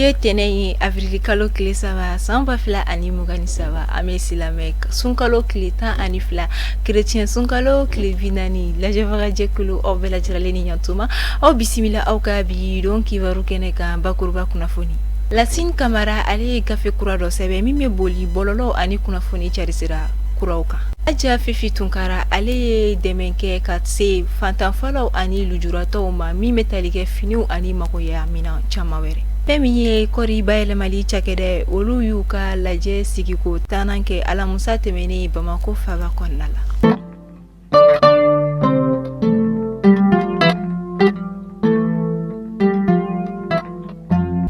Bie tene avril kalo kile saba samba fila ani mugani saba ame silamek sunkalo kile tan ani fila chrétien sunkalo kile binani la javaga jekulu o bela jiraleni nyantuma o bisimila au ka bi don kibaru kene ka bakurba kunafoni Lassine Camara ale gafe kura do sebe mime boli bololo ani kunafoni charisira kurauka Aja Fifi Tunkara ale demenke katse fantanfalaw ani lujurato ma mime talige finiu ani makoya mina chamawere Pemiye kori bayele mali chakede olu yuka laje sigiko tananke ala musa temeni Bamako faba konnala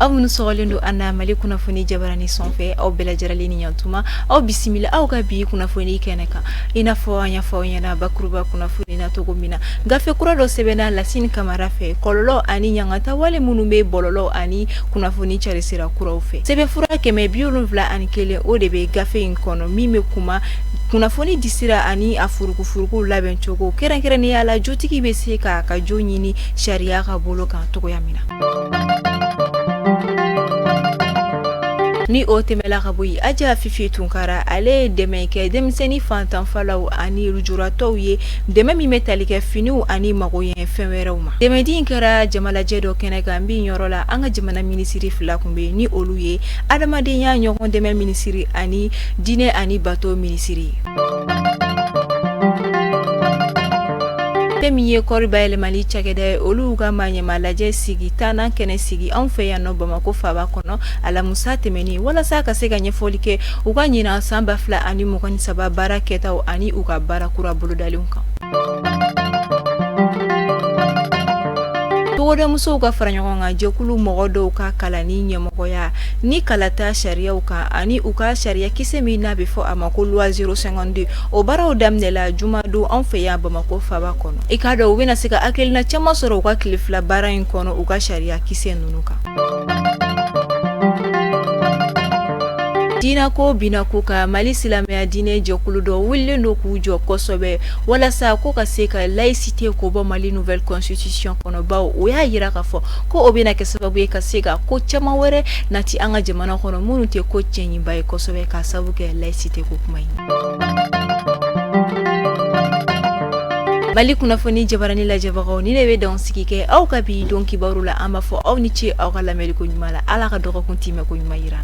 Abunu sogolendo anna mali kuna foni jabarani sonfe au bela jaralini nyantuma au bisimila au gabi kuna foni keneka ina fo anya bakruba kuna foni na togomina gafe kura do sebena Lassine Camara fe kololo ani nyangata wale munumbe bololo ani kuna foni charisira kura ufe sebe fura keme biolu vla ani kele odebe gafe inkono mime kuma kuna foni disira ani afuruku laben chogo kera ni ala jotiki bese ka jonyini sharia ka bolo kan togo yamina Ni otemela kabui aja Fifi Tunkara ale demenke demseni fantan falaw ani rujurato ye deme mi metalike finiu ani magoyen fenwerewma demedi inkara jamala jedo kene gambi nyorola anga jamana ministry fila kumbe ni oluye adamadenya nyogon deme ministry ani dine ani bato ministry Pemiye kori bayele mali chakede olu ga manyema laje sigi tana kene sigi anfe ya no Bamako faba kono ala musa temeni wala saka sega nyefolike uga nyina samba fla ani mugani saba baraketa o ani uga barakura buludalunka Togoda muso uga faranyogonga jekulu mogodo uka kalani nyemogoya ni kalata sharia uka ani uka sharia kisemi na befo amako loi 052 o bara o damnela jumadu anfe ya Bamako faba kono ikado wina sika akelina chama soro uka kilifla bara inkono uka sharia kise nunuka Dina ko bina kuka mali silamea dine jokulu do wille no kujo kosobe wala sa ko ka seka laïcité ko bo mali nouvelle constitution kono bawo o ya yira ka fo ko obina ke sababu ka seka ko chama were nati anga jamana kono munu te ko chenyi bay kosobe ka sababu ke laïcité ko kumai Mali kuna foni jabarani la jabagaw ni lewe don sikike au kabi don kibarula ama fo au ni ci au kala meli ko nyumala ala ka dogo kuntime ko nyumayira